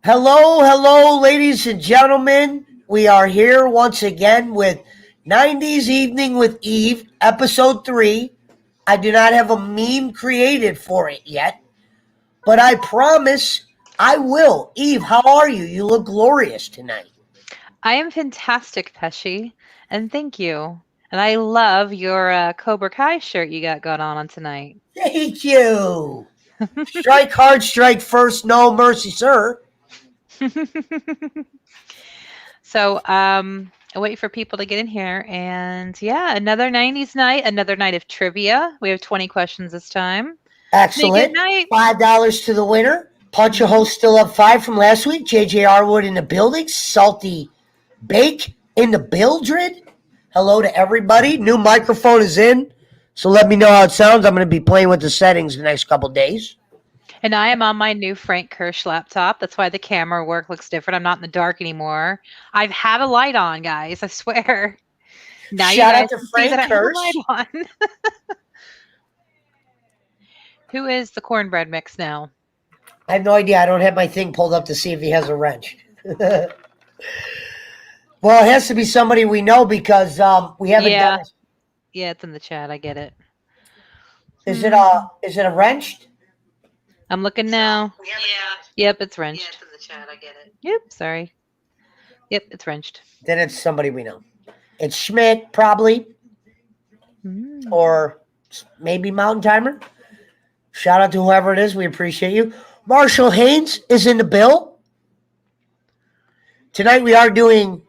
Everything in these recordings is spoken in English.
Hello, hello, ladies and gentlemen. We are here once again with 90s Evening with Eve, episode 3. I do not have a meme created for it yet, but I promise I will. Eve, how are you? You look glorious tonight. I am fantastic, Pesci, and thank you. And I love your Cobra Kai shirt you got going on tonight. Thank you. Strike hard, strike first, no mercy, sir. I wait for people to get in here, and yeah, another '90s night, another night of trivia. We have 20 questions this time. Be a good Excellent. night. $5 to the winner. Punch a host still up 5 from last week. JJ Arwood in the building. Salty Bake in the Bildred. Hello to everybody. New microphone is in, so let me know how it sounds. I'm going to be playing with the settings the next couple days. And I am on my new Frank Kirsch laptop. That's why the camera work looks different. I'm not in the dark anymore. I've had a light on, guys. I swear. Now you Shout out guys to can see Frank that I have a Kirsch. light on. Who is the cornbread mix now? I have no idea. I don't have my thing pulled up to see if he has a wrench. Well, it has to be somebody we know because we haven't Yeah. done it. Yeah, it's in the chat. I get it. Is it a wrenched? I'm looking now. Yep, it's wrenched. Yeah, it's in the chat. I get it. Yep, sorry. Yep, it's wrenched. Then it's somebody we know. It's Schmidt, probably, or maybe Mountain Timer. Shout out to whoever it is. We appreciate you. Marshall Haynes is in the bill. Tonight we are doing.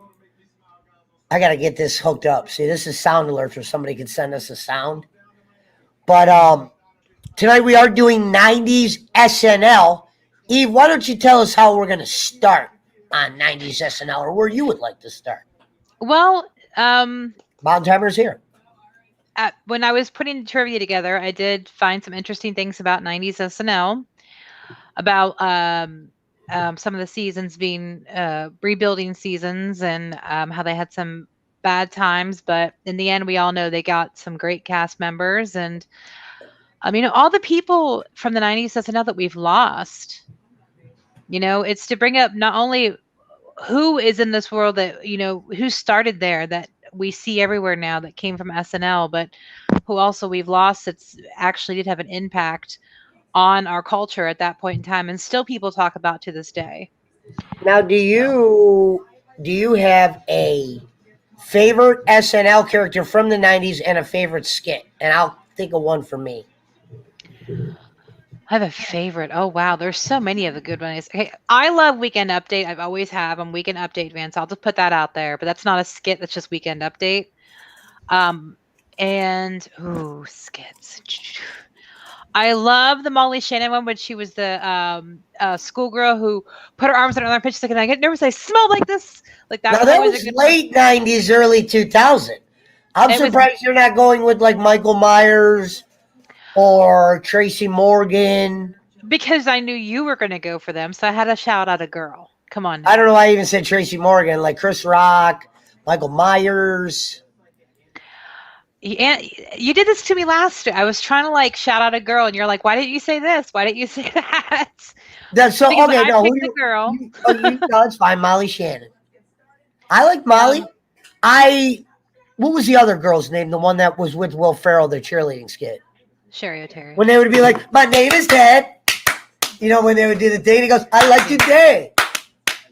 I got to get this hooked up. See, this is sound alerts where somebody can send us a sound. But tonight we are doing 90s SNL. Eve, why don't you tell us how we're going to start on 90s SNL or where you would like to start? Well, Mountain Timer's here. when I was putting the trivia together, I did find some interesting things about 90s SNL, about some of the seasons being rebuilding seasons and how they had some bad times. But in the end, we all know they got some great cast members. And all the people from the 90s SNL that we've lost, it's to bring up not only who is in this world that, who started there that we see everywhere now that came from SNL, but who also we've lost that's actually did have an impact on our culture at that point in time and still people talk about to this day. Now, do you have a favorite SNL character from the 90s and a favorite skit? And I'll think of one for me. I have a favorite. Oh wow, there's so many of the good ones. Okay, I love Weekend Update. I've always have. I'm Weekend Update fan, so I'll just put that out there. But that's not a skit. That's just Weekend Update. And skits. I love the Molly Shannon one when she was the schoolgirl who put her arms on her armpit. She's like, and I get nervous. I smell like this. Like that. Now, that was late 90s, early 2000. I'm surprised you're not going with like Michael Myers or Tracy Morgan. Because I knew you were going to go for them, so I had to shout out a girl. Come on now. I don't know why I even said Tracy Morgan, like Chris Rock, Michael Myers. Yeah, you did this to me last year. I was trying to like shout out a girl, and you're like, "Why didn't you say this? Why didn't you say that?" That's so because okay. I No, picked the girl. No, it's fine. Molly Shannon. I like Molly. What was the other girl's name? The one that was with Will Ferrell, the cheerleading skit. Sherry O'Terry. When they would be like, "My name is Ted," when they would do the thing, he goes, "I like you, Ted,"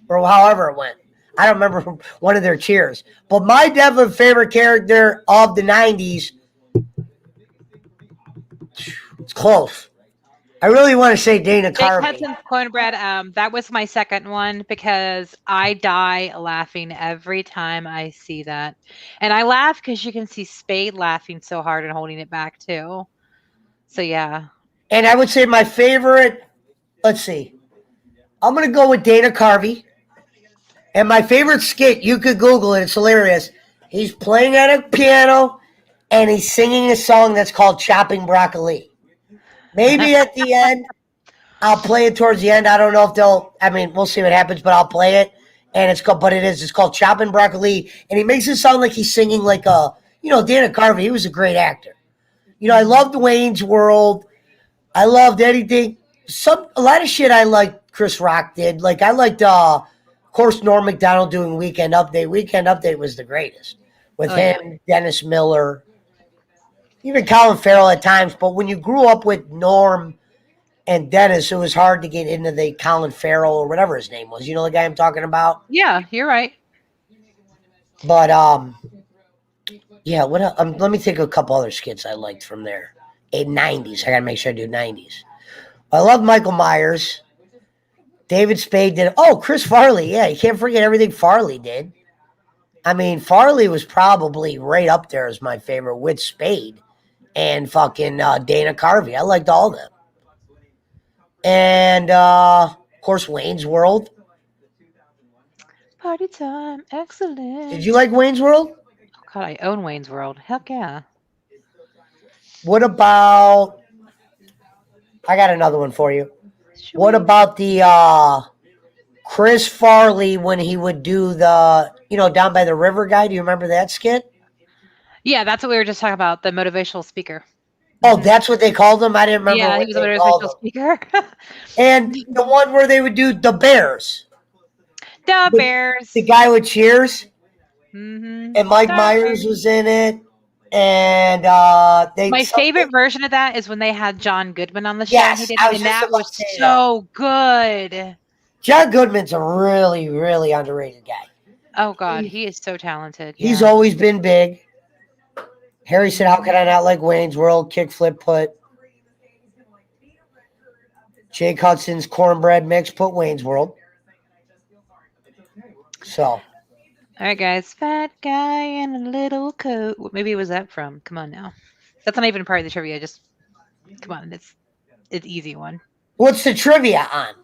or however it went. I don't remember one of their cheers. But my definite favorite character of the 90s, it's close. I really want to say Dana Carvey. Big Hudson's Cornbread, that was my second one because I die laughing every time I see that. And I laugh because you can see Spade laughing so hard and holding it back too. So yeah. And I would say my favorite, let's see. I'm going to go with Dana Carvey. And my favorite skit, you could Google it. It's hilarious. He's playing at a piano, and he's singing a song that's called Chopping Broccoli. Maybe at the end, I'll play it towards the end. I don't know if we'll see what happens, but I'll play it. And it's called Chopping Broccoli. And he makes it sound like he's singing like Dana Carvey. He was a great actor. I loved Wayne's World. I loved anything. A lot of shit I liked Chris Rock did. Like, I liked, of course, Norm Macdonald doing Weekend Update. Weekend Update was the greatest. With him, Dennis Miller, even Colin Farrell at times. But when you grew up with Norm and Dennis, it was hard to get into the Colin Farrell or whatever his name was. You know the guy I'm talking about? Yeah, you're right. But, yeah, let me think of a couple other skits I liked from there. 90s. I got to make sure I do 90s. I love Michael Myers. David Spade did. Oh, Chris Farley. Yeah, you can't forget everything Farley did. I mean, Farley was probably right up there as my favorite with Spade and fucking Dana Carvey. I liked all of them. And, of course, Wayne's World. Party time. Excellent. Did you like Wayne's World? Oh, God, I own Wayne's World. Heck yeah. What about... I got another one for you. Sure. What about the Chris Farley when he would do the, down by the river guy? Do you remember that skit? Yeah, that's what we were just talking about, the motivational speaker. Oh, that's what they called him? I didn't remember Yeah, what he was a they called motivational him. speaker. And the one where they would do the Bears. The Bears. The guy with Cheers. Mm-hmm. And Mike Myers was in it. And my favorite version of that is when they had John Goodman on the show. Yes, and that was so good. John Goodman's a really, really underrated guy. Oh, God, he is so talented. He's always been big. Harry said, how could I not like Wayne's World? Kickflip put. Jake Hudson's cornbread mix put Wayne's World. So. All right, guys. Fat guy in a little coat. What maybe was that from? Come on now. That's not even part of the trivia. Just, come on. It's easy one. What's the trivia on?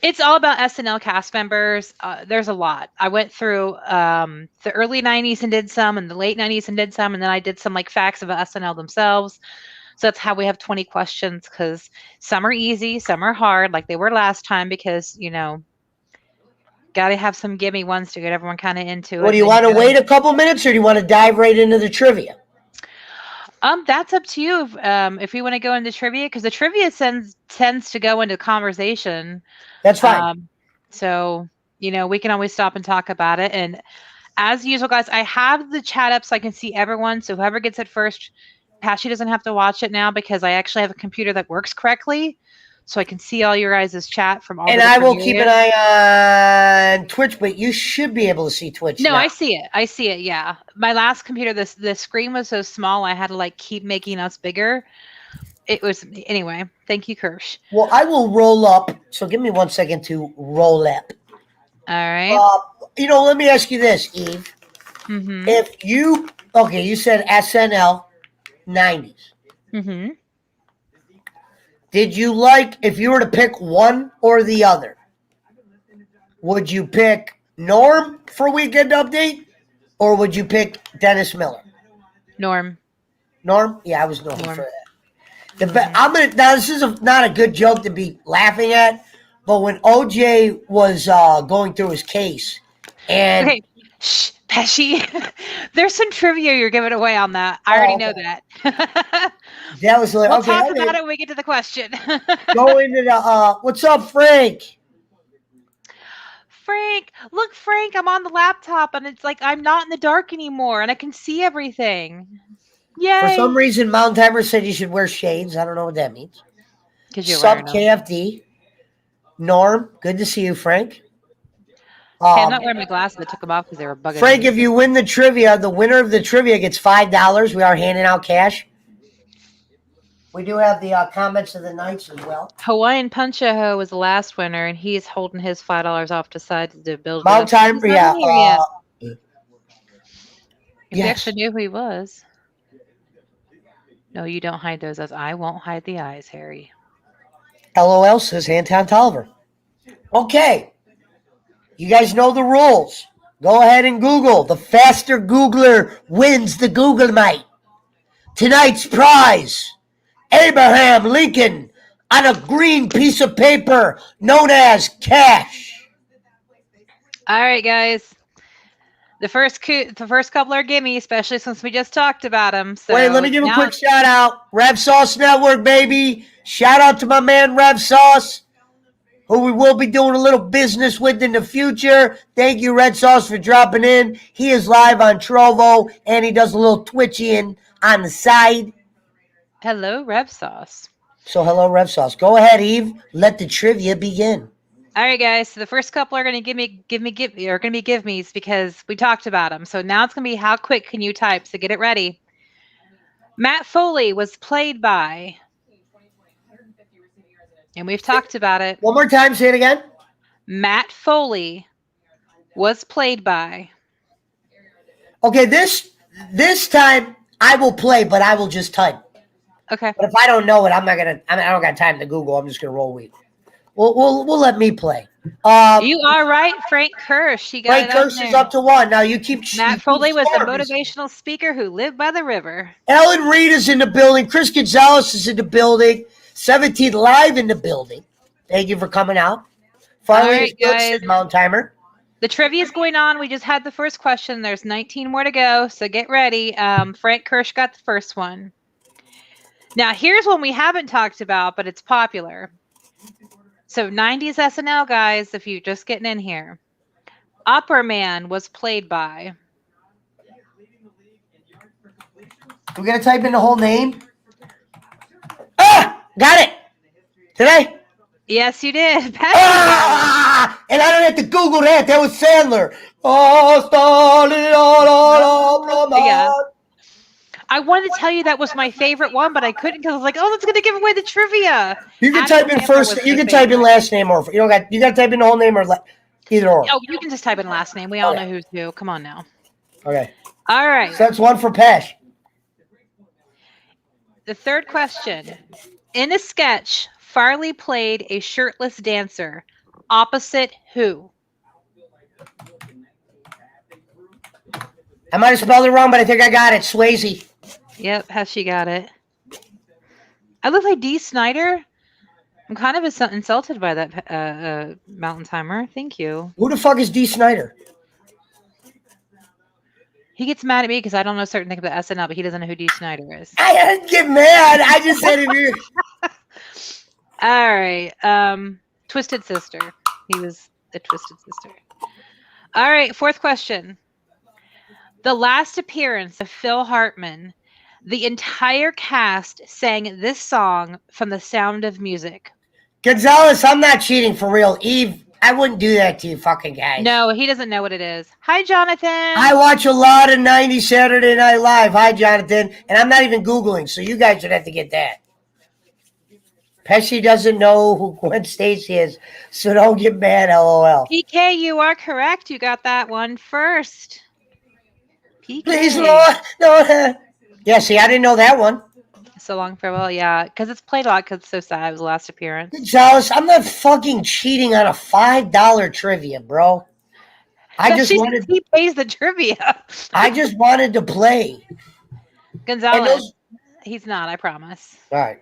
It's all about SNL cast members. There's a lot. I went through the early 90s and did some, and the late 90s and did some, and then I did some like facts about SNL themselves. So that's how we have 20 questions, because some are easy, some are hard, like they were last time, because, got to have some gimme ones to get everyone kind of into it. Well, do you want to wait a couple minutes, or do you want to dive right into the trivia? That's up to you. If you want to go into trivia, because the trivia tends to go into conversation. That's fine. So, we can always stop and talk about it. And as usual, guys, I have the chat up so I can see everyone. So whoever gets it first, Patchy doesn't have to watch it now, because I actually have a computer that works correctly. So I can see all your guys' chat from all the different And I will keep an eye on Twitch, but you should be able to see Twitch now. I see it, yeah. My last computer, the screen was so small, I had to keep making us bigger. It was, anyway, thank you, Kirsch. Well, I will roll up. So give me 1 second to roll up. All right. Let me ask you this, Eve. Mm-hmm. If you said SNL 90s. Mm-hmm. Did you if you were to pick one or the other, would you pick Norm for Weekend Update, or would you pick Dennis Miller? Norm? Yeah, I was Norm. For that. Now this is not a good joke to be laughing at, but when OJ was going through his case, and okay, shh, Pesci, there's some trivia you're giving away on that. I already know that. That was we'll talk about it when we get to the question. Go into the what's up, Frank? Frank, I'm on the laptop, and it's like I'm not in the dark anymore, and I can see everything. Yay! For some reason, Mountain Timer said you should wear shades. I don't know what that means. Sub KFD. Norm, good to see you, Frank. I'm not wearing my glasses. I took them off because they were bugging Frank, me. if you win the trivia, the winner of the trivia gets $5. We are handing out cash. We do have the comments of the nights as well. Hawaiian Punch-A-Ho was the last winner, and he's holding his $5 off to side to build. Mountain Timer, yeah. If you actually knew who he was. No, you don't hide those eyes. I won't hide the eyes, Harry. LOL says Anton Tolliver. Okay. You guys know the rules. Go ahead and Google. The faster Googler wins the Google Night. Tonight's prize, Abraham Lincoln on a green piece of paper known as cash. All right, guys. The first couple are gimme, especially since we just talked about them. So wait, let me give a quick shout out. Rev Sauce Network, baby. Shout out to my man Rev Sauce. who we will be doing a little business with in the future. Thank you, Red Sauce, for dropping in. He is live on Trovo, and he does a little twitching on the side. Hello, Rev Sauce. So hello, Rev Sauce. Go ahead, Eve. Let the trivia begin. All right, guys. So the first couple are going to give me's because we talked about them. So now it's going to be how quick can you type? So get it ready. Matt Foley was played by, and we've talked about it. One more time, say it again. Matt Foley was played by. Okay, this time I will play, but I will just type. Okay. But if I don't know it, I don't got time to Google. I'm just gonna roll with. We'll let me play. You are right, Frank Kirsch. He got Frank Kirsch is up to 1. Now you keep. Matt Foley was a motivational speaker who lived by the river. Ellen Reed is in the building. Chris Gonzalez is in the building. 17 live in the building. Thank you for coming out. Finally, all right, guys. Mountain Timer. The trivia is going on. We just had the first question. There's 19 more to go, so get ready. Frank Kirsch got the first one. Now, here's one we haven't talked about, but it's popular. So 90s SNL, guys, if you're just getting in here. Opera Man was played by. We're going to type in the whole name. Ah! Got it! Today? Yes, you did. Ah! And I don't have to Google that. That was Sandler. Yeah. I wanted to tell you that was my favorite one, but I couldn't because I was like, "Oh, that's going to give away the trivia." You can type in first. You can type in last name or you got to type in the whole name or either or. Oh, you can just type in last name. We all know who's who. Come on now. Okay. All right. So that's one for Pesh. The third question: in a sketch, Farley played a shirtless dancer. Opposite who? I might have spelled it wrong, but I think I got it. Swayze. Yep, has she got it? I look like Dee Snider. I'm kind of insulted by that Mountain Timer. Thank you. Who the fuck is Dee Snider? He gets mad at me because I don't know certain things about SNL, but he doesn't know who Dee Snider is. I didn't get mad. I just said it here. All right. Twisted Sister. He was the Twisted Sister. All right. Fourth question. The last appearance of Phil Hartman. The entire cast sang this song from The Sound of Music. Gonzalez, I'm not cheating for real. Eve, I wouldn't do that to you fucking guys. No, he doesn't know what it is. Hi, Jonathan. I watch a lot of 90s Saturday Night Live. Hi, Jonathan. And I'm not even Googling, so you guys would have to get that. Pesci doesn't know who Gwen Stacy is, so don't get mad, LOL. PK, you are correct. You got that one first. PK. Please, Lord. No. Yeah, see, I didn't know that one. So Long Farewell, yeah. Because it's played a lot because it's so sad. It was the last appearance. Gonzalez, I'm not fucking cheating on a $5 trivia, bro. He pays the trivia. I just wanted to play. Gonzalez, he's not, I promise. All right.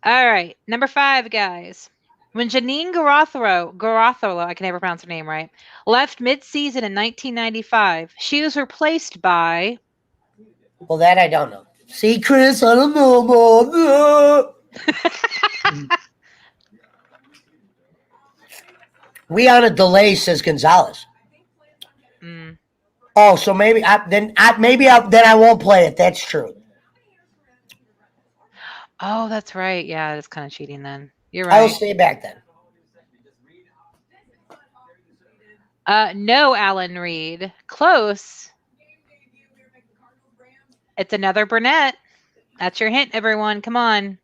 All right. Number 5, guys. When Janine Garofalo, I can never pronounce her name right, left mid-season in 1995, she was replaced by... Well, that I don't know. See, Chris, I don't know more. We on a delay, says Gonzalez. Mm. Oh, so maybe I won't play it. That's true. Oh, that's right. Yeah, that's kind of cheating then. You're right. I'll stay back then. No, Alan Reed. Close. It's another Burnett. That's your hint, everyone. Come on.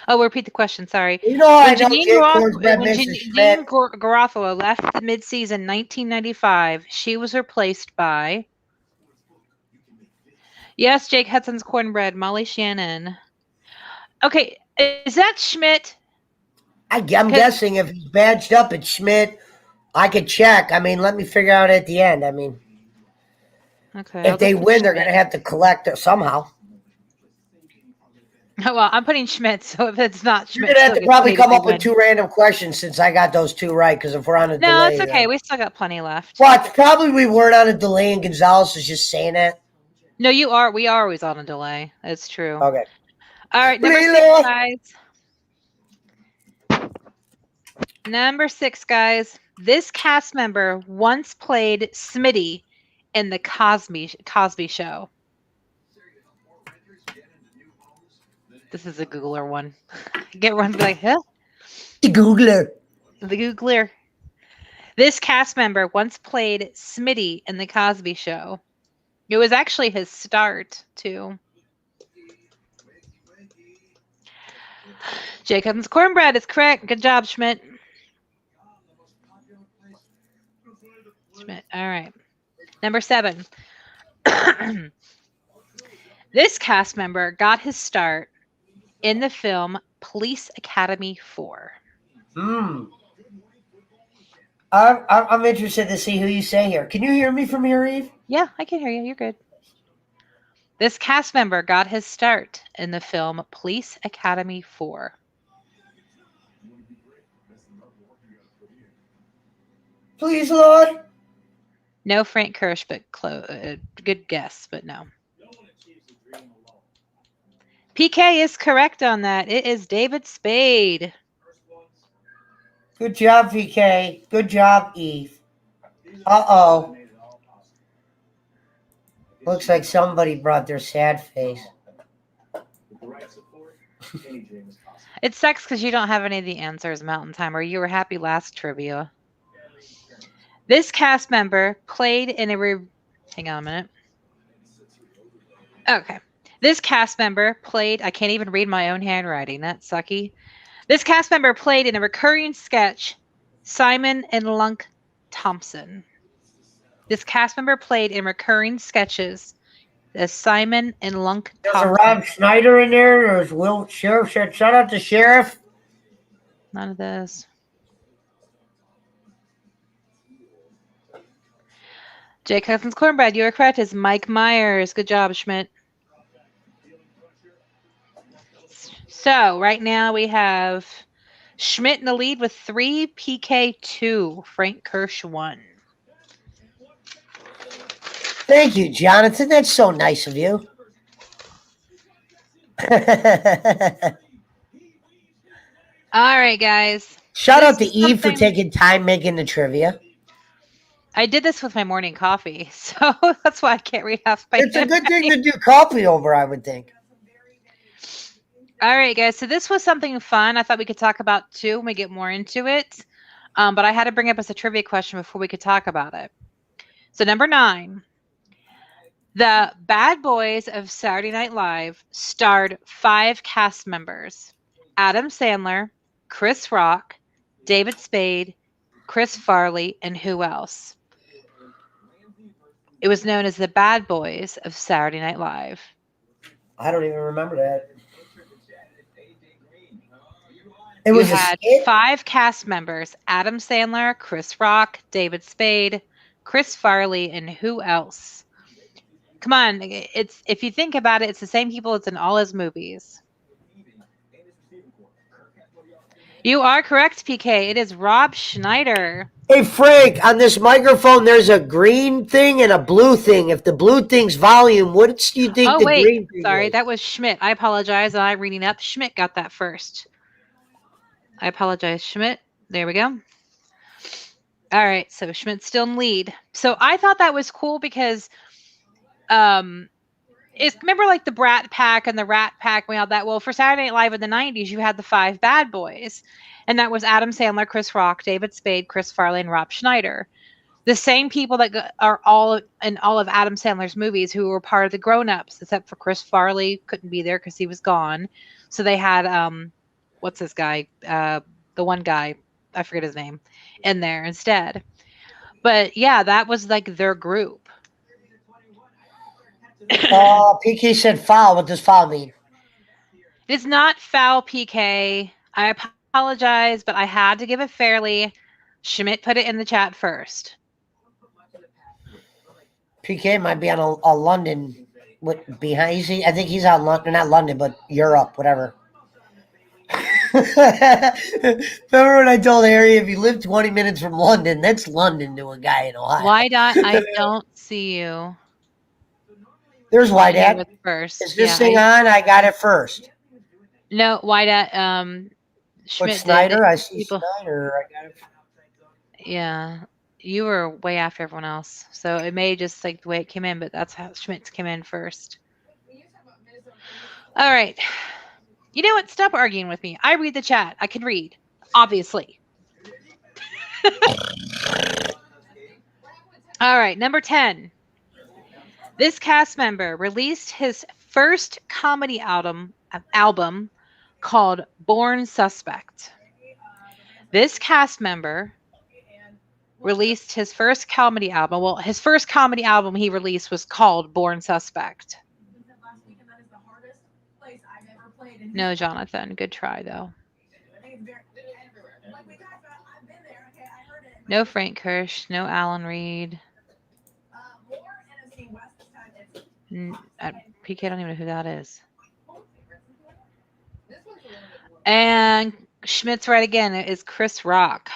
Oh, we'll repeat the question. Sorry. You know, when Janine Garofalo left the mid-season 1995, she was replaced by... Yes, Jake Hudson's Cornbread, Molly Shannon. Okay, is that Schmidt? I'm guessing if he's badged up at Schmidt, I could check. I mean, let me figure out at the end. I mean, okay, if they win, they're going to have to collect it somehow. Well, I'm putting Schmidt, so if it's not Schmidt... You're going to have to probably come up with 2 random questions since I got those 2 right, because if we're on a delay... No, it's okay. We still got plenty left. Well, probably we weren't on a delay, and Gonzalez is just saying that. No, you are. We are always on a delay. It's true. Okay. All right, number Please, 6, Lord. guys. Number 6, guys. This cast member once played Smitty in the Cosby Show. This is a Googler one. Get one like, huh? The Googler. The Googler. This cast member once played Smitty in the Cosby Show. It was actually his start, too. Jacob's cornbread is correct. Good job, Schmidt. Schmidt. All right. Number 7. This cast member got his start in the film Police Academy 4. I'm interested to see who you say here. Can you hear me from here, Eve? Yeah, I can hear you. You're good. This cast member got his start in the film Police Academy 4. Please, Lord. No Frank Kirsch, but good guess, but no. PK is correct on that. It is David Spade. Good job, VK. Good job, Eve. Uh-oh. Looks like somebody brought their sad face. It sucks because you don't have any of the answers, Mountain Timer. You were happy last trivia. This cast member played in a... Hang on a minute. Okay. This cast member played... I can't even read my own handwriting. That's sucky. This cast member played in a recurring sketch, Simon and Lunk Thompson. This cast member played in recurring sketches, the Simon and Lunk Thompson. There's a Rob Schneider in there. There's Will Sheriff. Shout out to Sheriff. None of this. Jay Cousins Cornbread, you are correct. Is Mike Myers. Good job, Schmidt. So right now we have Schmidt in the lead with 3, PK 2, Frank Kirsch 1. Thank you, Jonathan. That's so nice of you. All right, guys. Shout out to Eve for taking time making the trivia. I did this with my morning coffee, so that's why I can't read half my It's a good thing to do coffee over, I would think. All right, guys. So this was something fun I thought we could talk about, too, when we get more into it. But I had to bring up as a trivia question before we could talk about it. So number 9. The Bad Boys of Saturday Night Live starred 5 cast members. Adam Sandler, Chris Rock, David Spade, Chris Farley, and who else? It was known as the Bad Boys of Saturday Night Live. I don't even remember that. You had 5 cast members: Adam Sandler, Chris Rock, David Spade, Chris Farley, and who else? Come on, it's if you think about it, it's the same people that's in all his movies. You are correct, PK. It is Rob Schneider. Hey, Frank, on this microphone, there's a green thing and a blue thing. If the blue thing's volume, what do you think the green thing sorry, is? that was Schmidt. I apologize. I'm reading up. Schmidt got that first. I apologize, Schmidt. There we go. All right, so Schmidt's still in lead. So I thought that was cool because remember like the Brat Pack and the Rat Pack, we had that. Well, for Saturday Night Live in the 90s, you had the 5 Bad Boys. And that was Adam Sandler, Chris Rock, David Spade, Chris Farley, and Rob Schneider. The same people that are all in all of Adam Sandler's movies who were part of the grown-ups, except for Chris Farley couldn't be there because he was gone. So they had, what's this guy? The one guy, I forget his name, in there instead. But yeah, that was like their group. PK said foul. What does foul mean? It's not foul, PK. I apologize, but I had to give it fairly. Schmidt put it in the chat first. PK might be on a London behind. I think he's on London, not London, but Europe, whatever. Remember when I told Harry if you live 20 minutes from London, that's London to a guy in Ohio. Why not? I don't see you. There's why, Dad. First. Is this thing on? I got it first. No, why that But Schmidt Snyder, did I see people. Snyder. I got it. Yeah, you were way after everyone else, so it may just like the way it came in, but that's how Schmidt's came in first. All right, you know what? Stop arguing with me. I read the chat. I can read, obviously. All right, number 10. This cast member released his first comedy album called Born Suspect. This cast member released his first comedy album. Well, his first comedy album he released was called Born Suspect. No, Jonathan. Good try, though. No Frank Kirsch. No Alan Reed. PK, I don't even know who that is. And Schmidt's right again. It is Chris Rock.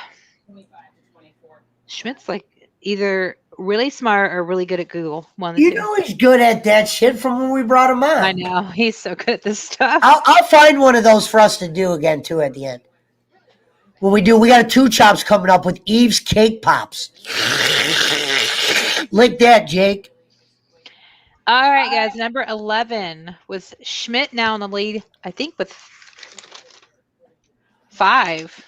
Schmidt's like either really smart or really good at Google. One of the You two. know he's good at that shit from when we brought him on. I know. He's so good at this stuff. I'll find one of those for us to do again too at the end. When we do, we got a 2 chops coming up with Eve's Cake Pops. Lick that, Jake. All right, guys. Number 11 was Schmidt now in the lead, I think, with 5.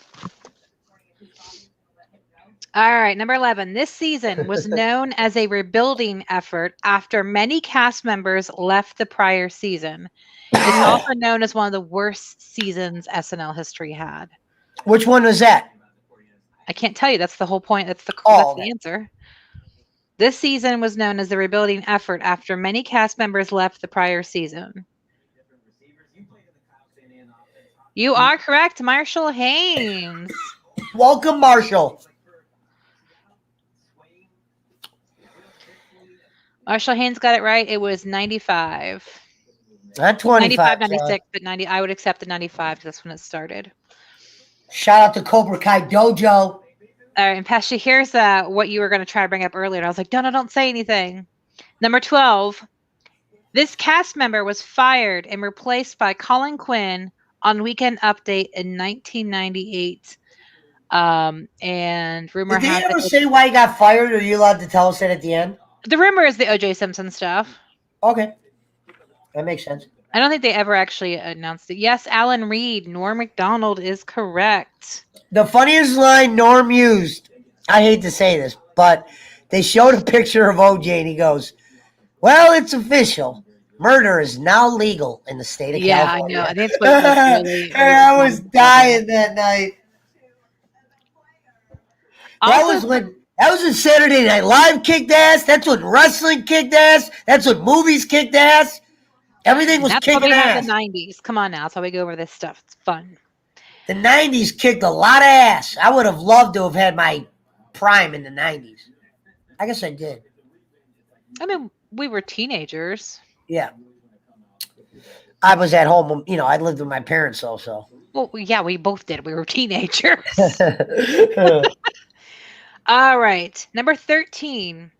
All right, number 11. This season was known as a rebuilding effort after many cast members left the prior season. It's also known as one of the worst seasons SNL history had. Which one was that? I can't tell you. That's the whole point. That's the answer. This season was known as the rebuilding effort after many cast members left the prior season. You are correct, Marshall Haynes. Welcome, Marshall. Marshall Haynes got it right. It was 95. Not 25. 96, but 90. I would accept the 95 because that's when it started. Shout out to Cobra Kai Dojo. All right, and Pesci, here's what you were going to try to bring up earlier. I was like, no, don't say anything. Number 12. This cast member was fired and replaced by Colin Quinn on Weekend Update in 1998. And rumor Did they has ever it. say why he got fired? Or are you allowed to tell us that at the end? The rumor is the O.J. Simpson stuff. Okay. That makes sense. I don't think they ever actually announced it. Yes, Alan Reed, Norm Macdonald is correct. The funniest line Norm used, I hate to say this, but they showed a picture of OJ and he goes, well, it's official. Murder is now legal in the state of California. Yeah, I know. I think it's what really, I was dying that night. That was when Saturday Night Live kicked ass. That's when wrestling kicked ass. That's when movies kicked ass. Everything was kicking ass. The 90s. Come on now. That's how we go over this stuff. It's fun. The 90s kicked a lot of ass. I would have loved to have had my prime in the 90s. I guess I did. I mean, we were teenagers. Yeah. I was at home. You know, I lived with my parents also. Well, yeah, we both did. We were teenagers. All right. Number 13.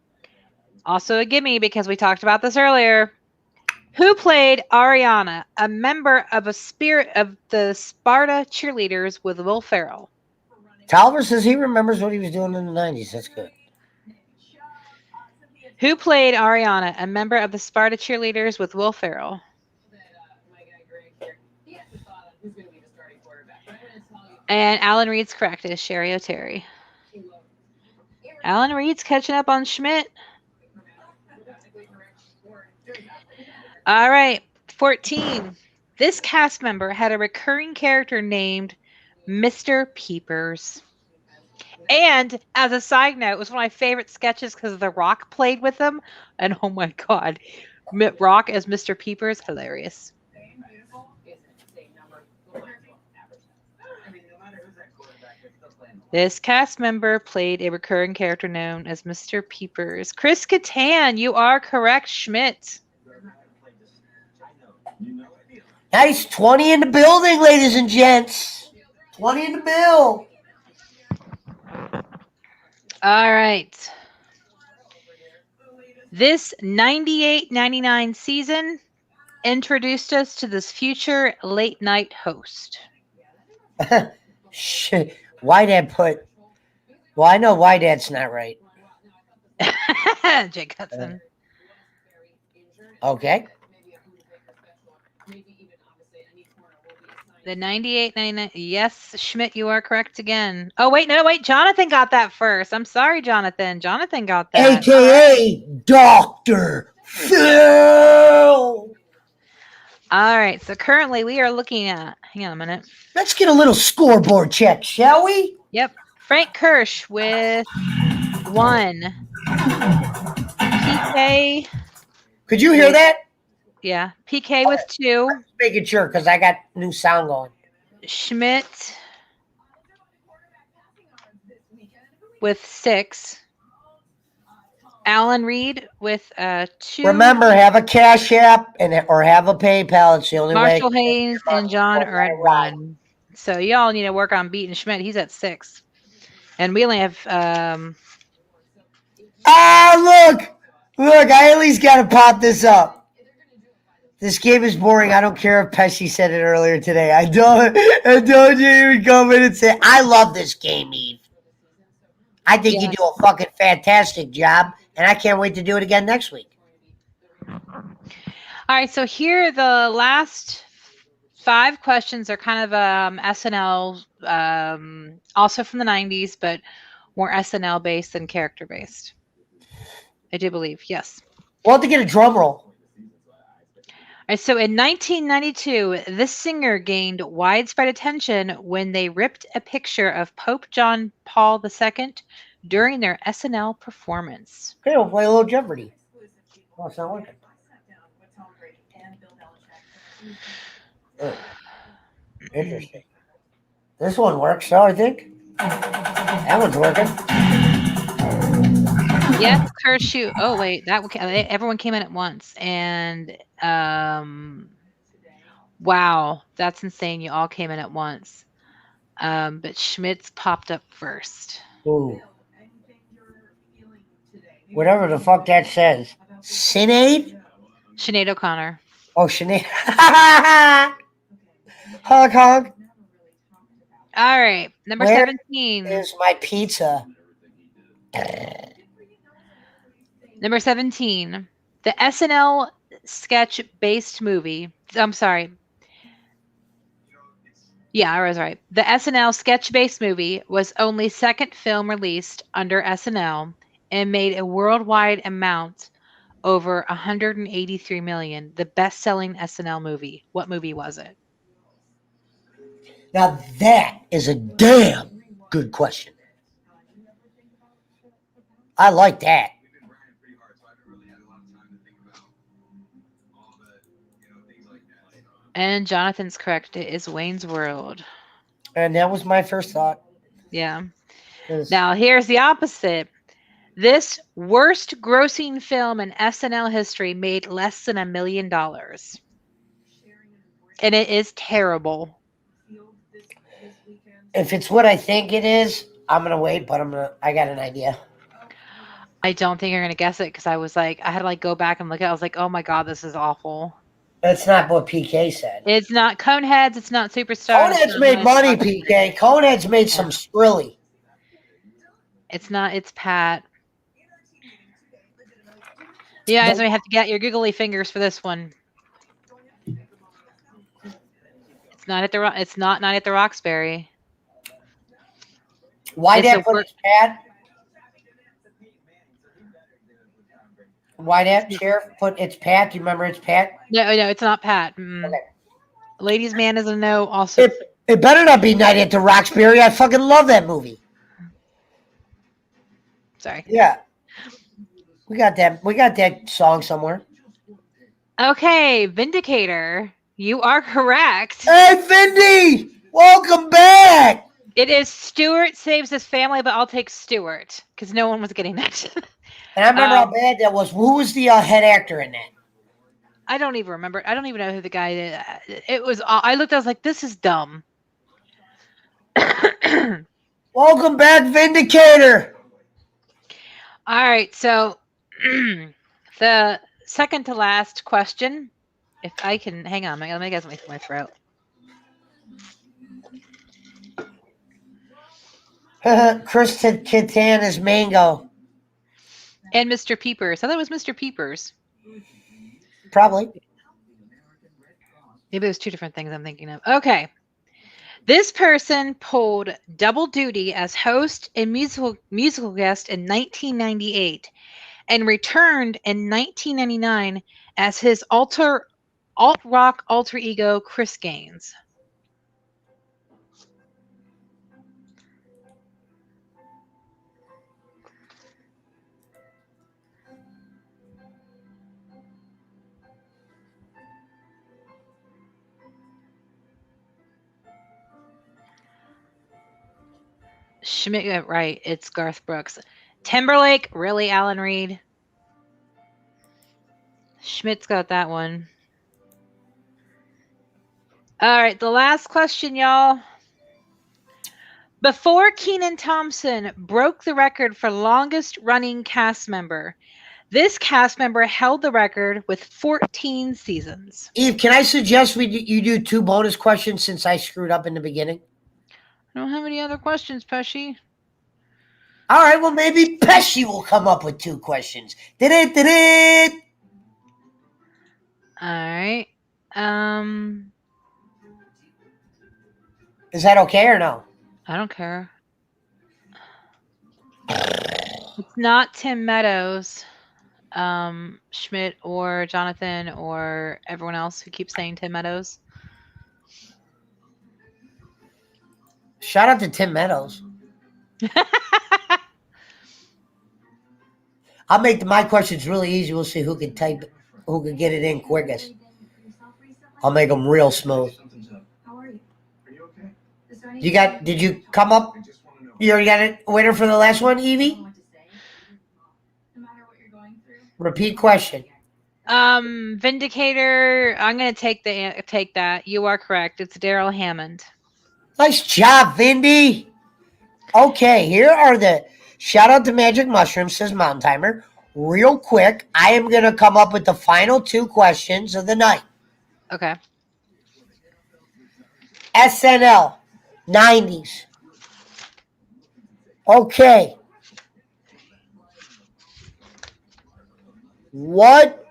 Also a gimme because we talked about this earlier. Who played Ariana, a member of the Sparta cheerleaders with Will Ferrell? Tolliver says he remembers what he was doing in the 90s. That's good. Who played Ariana, a member of the Sparta cheerleaders with Will Ferrell? And Alan Reed's correct. It is Sherry O'Terry. Alan Reed's catching up on Schmidt. All right, 14. This cast member had a recurring character named Mr. Peepers. And as a side note, it was one of my favorite sketches because The Rock played with them. And oh my God, Rock as Mr. Peepers, hilarious. This cast member played a recurring character known as Mr. Peepers. Chris Kattan, you are correct, Schmidt. Nice. 20 in the building, ladies and gents. 20 in the bill. All right. This 98-99 season introduced us to this future late night host? Shit. Why Dad put? Well, I know why Dad's not right. Jake Hudson. Okay. The 98, 99. Yes, Schmidt, you are correct again. Oh, wait, no, wait. Jonathan got that first. I'm sorry, Jonathan. Jonathan got that. AKA Dr. Phil. All right. So currently we are looking at, hang on a minute. Let's get a little scoreboard check, shall we? Yep. Frank Kirsch with 1. PK. Could you hear that? Yeah. PK with 2. Making sure because I got new sound going. Schmidt with 6. Alan Reed with 2. Remember, have a Cash App or have a PayPal. It's the only way. Marshall Haynes and John are at 1. So y'all need to work on beating Schmidt. He's at 6. And we only have Look! Look, I at least got to pop this up. This game is boring. I don't care if Pesci said it earlier today. I don't even come in and say, I love this game, Eve. I think you do a fucking fantastic job, and I can't wait to do it again next week. All right, so here the last 5 questions are kind of SNL, also from the 90s, but more SNL based than character based. I do believe, yes. We'll have to get a drum roll. All right, so in 1992, this singer gained widespread attention when they ripped a picture of Pope John Paul II during their SNL performance. Okay, we'll play a little Jeopardy. Oh, it's not working. Interesting. This one works, though, I think. That one's working. Yes, Kershaw. Oh wait, everyone came in at once, and wow, that's insane. You all came in at once, but Schmidt's popped up first. Ooh. Whatever the fuck that says. Sinead? Sinead O'Connor. Oh, Sinead. Hug, hug. All right, number Where 17. Is my pizza? Number 17. The SNL sketch-based movie. I'm sorry. Yeah, I was right. The SNL sketch-based movie was only second film released under SNL and made a worldwide amount over 183 million. The best-selling SNL movie. What movie was it? Now that is a damn good question. I like that. And Jonathan's correct. It is Wayne's World. And that was my first thought. Yeah. Now, here's the opposite. This worst grossing film in SNL history made less than $1 million. And it is terrible. If it's what I think it is, I'm going to wait, but I got an idea. I don't think you're going to guess it because I was like, I had to like go back and look at it. I was like, oh my God, this is awful. That's not what PK said. It's not Coneheads. It's not Superstar. Coneheads made money, PK. Coneheads made some Sprilly. It's not. It's Pat. You guys may have to get your googly fingers for this one. It's not at the. It's not at the Roxbury. Why that put it's Pat? Why that Sheriff put it's Pat? Do you remember it's Pat? No, it's not Pat. Okay. Ladies' Man is a no. Also, it better not be Night at the Roxbury. I fucking love that movie. Sorry. Yeah. We got that song somewhere. Okay, Vindicator. You are correct. Hey, Vindy! Welcome back! It is Stuart saves his family, but I'll take Stuart because no one was getting that. And I remember how bad that was. Who was the head actor in that? I don't even remember. I don't even know who the guy did. It was. I looked. I was like, "This is dumb." Welcome back, Vindicator. All right. So, the second to last question If I can, hang on, let me get something through my throat. Kristen Catan is Mango. And Mr. Peepers. I thought it was Mr. Peepers. Probably. Maybe there's two different things I'm thinking of. Okay. This person pulled double duty as host and musical guest in 1998 and returned in 1999 as his alt-rock alter ego, Chris Gaines. Schmidt, right, it's Garth Brooks. Timberlake, really, Alan Reed? Schmidt's got that one. All right, the last question, y'all. Before Kenan Thompson broke the record for longest running cast member, this cast member held the record with 14 seasons. Eve, can I suggest you do 2 bonus questions since I screwed up in the beginning? I don't have any other questions, Pesci. All right, well, maybe Pesci will come up with 2 questions. Did-it. All right. Is that okay or no? I don't care. It's not Tim Meadows, Schmidt, or Jonathan, or everyone else who keeps saying Tim Meadows. Shout out to Tim Meadows. I'll make my questions really easy. We'll see who can get it in quickest. I'll make them real smooth. Did you come up? You already got it waiting for the last one, Evie? Repeat question. Vindicator, I'm going to take that. You are correct. It's Daryl Hammond. Nice job, Vindy. Okay, here are the shout out to Magic Mushroom, says Mountain Timer. Real quick, I am going to come up with the final 2 questions of the night. Okay. SNL, 90s. Okay. What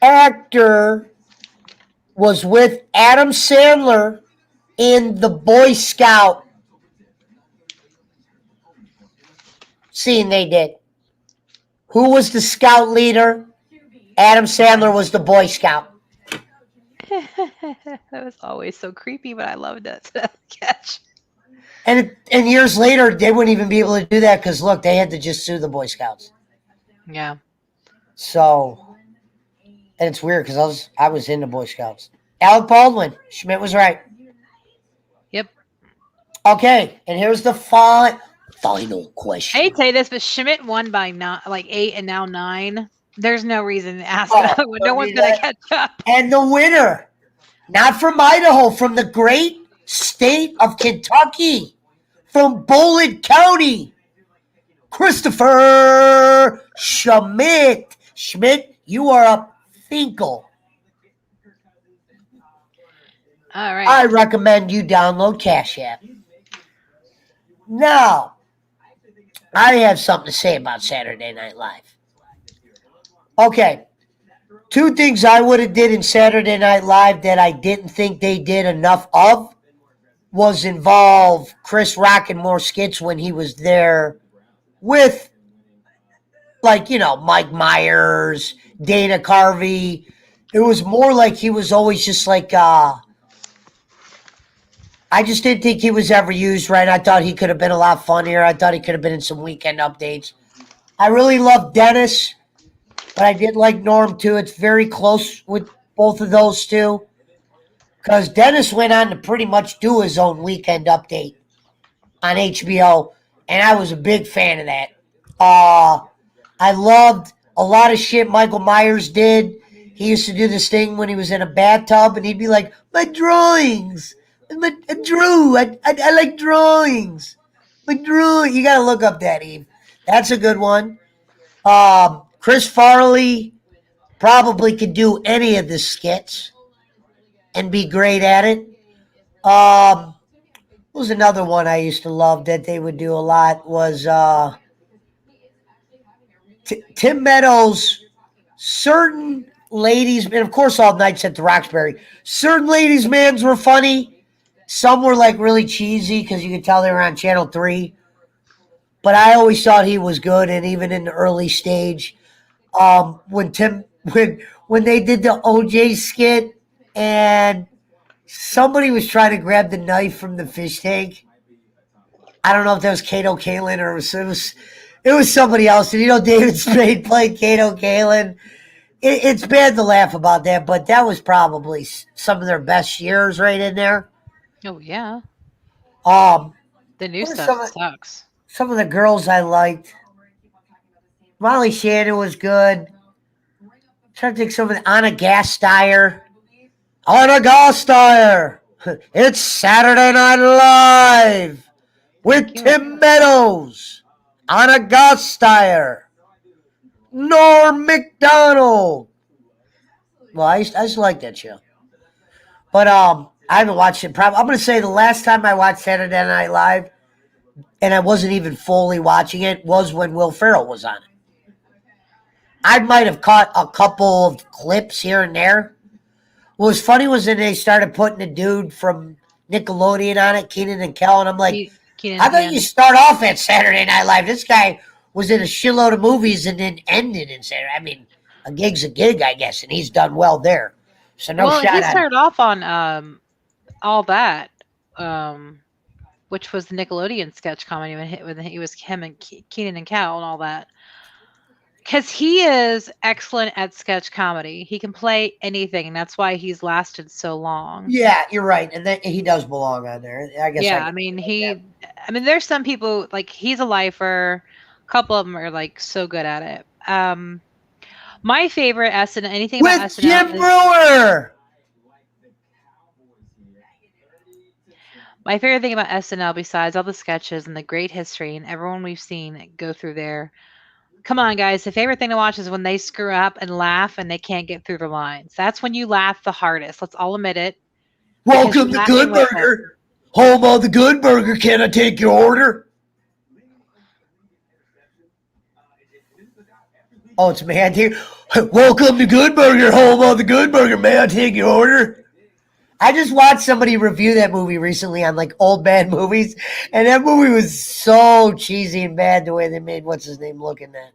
actor was with Adam Sandler in The Boy Scout scene they did? Who was the scout leader? Adam Sandler was the Boy Scout. That was always so creepy, but I loved it. Catch. And years later, they wouldn't even be able to do that because, look, they had to just sue the Boy Scouts. Yeah. So, and it's weird because I was in the Boy Scouts. Alec Baldwin. Schmidt was right. Yep. Okay, and here's the final question. I hate to say this, but Schmidt won by 8 and now 9. There's no reason to ask. No one's going to catch up. And the winner, not from Idaho, from the great state of Kentucky, from Bowling County, Christopher Schmidt. Schmidt, you are a Finkel. All right. I recommend you download Cash App. Now, I have something to say about Saturday Night Live. Okay. 2 things I would have did in Saturday Night Live that I didn't think they did enough of was involve Chris Rock in more skits when he was there with, Mike Myers, Dana Carvey. It was more like he was always just I just didn't think he was ever used right. I thought he could have been a lot funnier. I thought he could have been in some Weekend Updates. I really love Dennis, but I did like Norm too. It's very close with both of those two. Because Dennis went on to pretty much do his own Weekend Update on HBO, and I was a big fan of that. I loved a lot of shit Michael Myers did. He used to do this thing when he was in a bathtub, and he'd be like, my drawings. I drew. I like drawings. My drawing. You got to look up that, Eve. That's a good one. Chris Farley probably could do any of the skits and be great at it. What was another one I used to love that they would do a lot was Tim Meadows. Certain ladies, and of course, all nights at the Roxbury. Certain ladies' mans were funny. Some were like really cheesy because you could tell they were on Channel 3. But I always thought he was good, and even in the early stage, when when they did the OJ skit and somebody was trying to grab the knife from the fish tank. I don't know if that was Kato Kalin or it was somebody else. And David Spade played Kato Kalin. It's bad to laugh about that, but that was probably some of their best years right in there. Oh yeah. Um, The new what are stuff sucks. some of the girls I liked? Molly Shannon was good. I'm trying to think some of the Anna Gasteyer. Anna Gasteyer. It's Saturday Night Live with Tim Meadows. Anna Gasteyer. Norm McDonald. Well, I used to like that show. But I haven't watched it. I'm going to say the last time I watched Saturday Night Live, and I wasn't even fully watching it, was when Will Ferrell was on it. I might have caught a couple of clips here and there. What was funny was that they started putting a dude from Nickelodeon on it, Keenan and Kel, and I'm like, how about you start off at Saturday Night Live? This guy was in a shitload of movies and then ended in Saturday. I mean, a gig's a gig, I guess, and he's done well there. So no shot he on. started off on All That, which was the Nickelodeon sketch comedy when he was him and Keenan and Kel and all that. Because he is excellent at sketch comedy. He can play anything, and that's why he's lasted so long. Yeah, you're right, and he does belong on there. I guess. Yeah, I mean there's some people like he's a lifer. A couple of them are like so good at it. My favorite anything with about SNL Jim Brewer. My favorite thing about SNL, besides all the sketches and the great history and everyone we've seen go through there. Come on, guys. The favorite thing to watch is when they screw up and laugh and they can't get through their lines. That's when you laugh the hardest. Let's all admit it. Welcome to Good Burger. Home of the Good Burger. Can I take your order? Oh, it's man here. Welcome to Good Burger. Home of the Good Burger. May I take your order? I just watched somebody review that movie recently on like old bad movies, and that movie was so cheesy and bad the way they made what's his name look in that.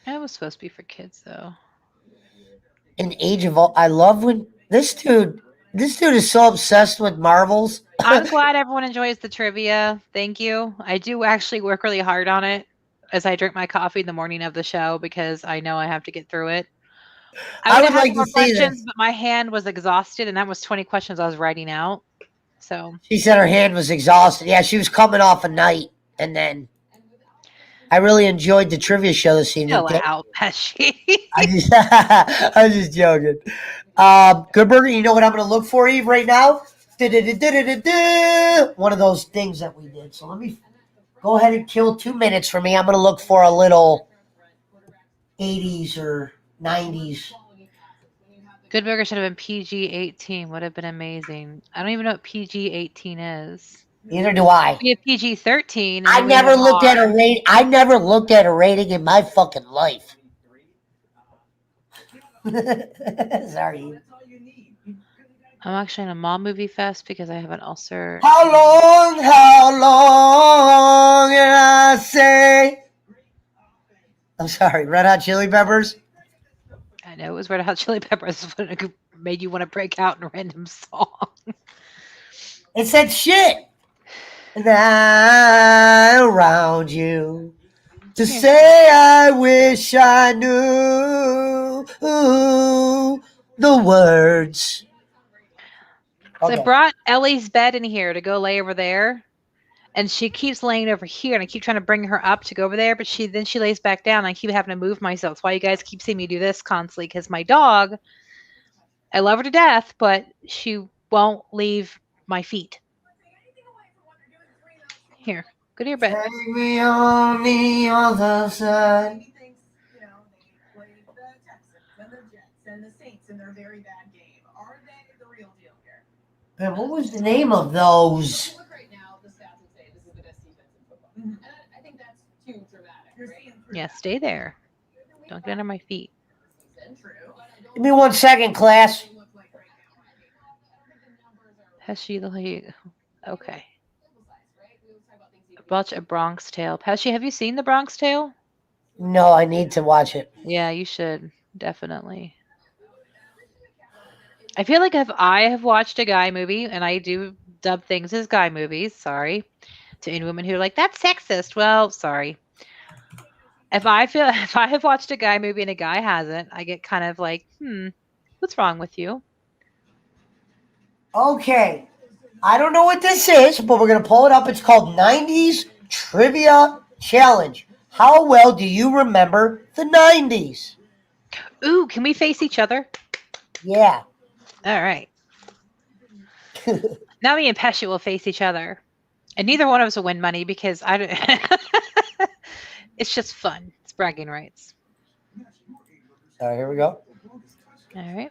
It was supposed to be for kids, though. In Age of I love when this dude is so obsessed with Marvels. I'm glad everyone enjoys the trivia. Thank you. I do actually work really hard on it as I drink my coffee in the morning of the show because I know I have to get through it. I would have had more questions, but my hand was exhausted, and that was 20 questions I was writing out. So she said her hand was exhausted. Yeah, she was coming off a night, and then I really enjoyed the trivia show this evening. Chill out, Pesci. I was just joking. Good Burger, you know what I'm going to look for, Eve, right now? One of those things that we did. So let me go ahead and kill 2 minutes for me. I'm going to look for a little 80s or 90s. Good Burger should have been PG-18. Would have been amazing. I don't even know what PG-18 is. Neither do I. We have PG-13. I never looked at a rating. I never looked at a rating in my fucking life. Sorry. I'm actually in a mall movie fest because I have an ulcer. How long, and I say? I'm sorry, Red Hot Chili Peppers? I know it was Red Hot Chili Peppers what made you want to break out in a random song. It said shit. And I around you to say I wish I knew the words. So I brought Ellie's bed in here to go lay over there. And she keeps laying over here, and I keep trying to bring her up to go over there, but she lays back down. And I keep having to move myself. That's why you guys keep seeing me do this constantly, because my dog, I love her to death, but she won't leave my feet. Here, go to your bed. Take me on the other side. Man, what was the name of those? Yeah, stay there. Don't get under my feet. Give me 1 second, class. Has she like? Okay. Watch A Bronx Tale. Pesci, have you seen The Bronx Tale? No, I need to watch it. Yeah, you should. Definitely. I feel like if I have watched a guy movie, and I do dub things as guy movies, sorry, to any women who are like, that's sexist. Well, sorry. If I have watched a guy movie and a guy hasn't, I get kind of like, what's wrong with you? Okay. I don't know what this is, but we're going to pull it up. It's called 90s Trivia Challenge. How well do you remember the 90s? Ooh, can we face each other? Yeah. All right. Now me and Pesci will face each other. And neither one of us will win money because I don't. It's just fun. It's bragging rights. All right, here we go. All right.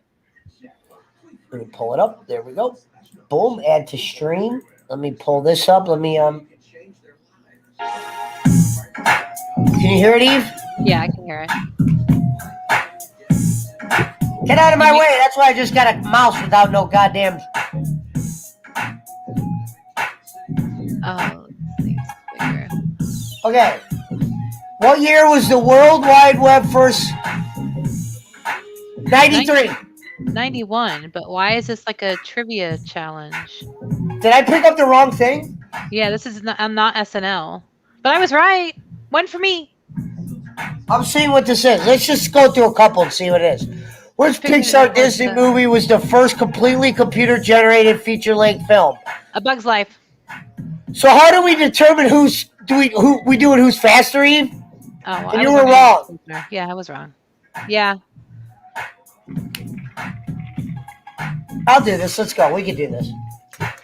Let me pull it up. There we go. Boom. Add to stream. Let me pull this up. Let me Can you hear it, Eve? Yeah, I can hear it. Get out of my way. That's why I just got a mouse without no goddamn. Oh, let's see. Bigger. Okay. What year was the World Wide Web first? 93. 91, but why is this like a trivia challenge? Did I pick up the wrong thing? Yeah, this is not, I'm not SNL. But I was right. One for me. I'm seeing what this is. Let's just go through a couple and see what it is. Which Pixar Disney movie was the first completely computer-generated feature-length film? A Bug's Life. So how do we determine who we do it? Who's faster, Eve? Oh, well, and you were wrong. Yeah, I was wrong. Yeah. I'll do this. Let's go. We can do this.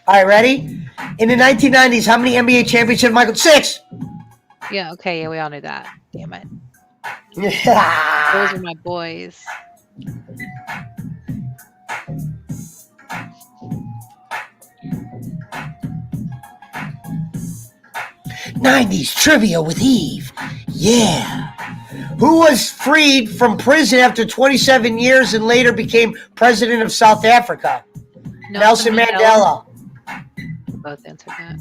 All right, ready? In the 1990s, how many NBA championships, Michael? 6. Yeah, okay. Yeah, we all knew that. Damn it. Yeah. Those are my boys. '90s trivia with Eve. Yeah. Who was freed from prison after 27 years and later became president of South Africa? Nelson Mandela. We both answered that.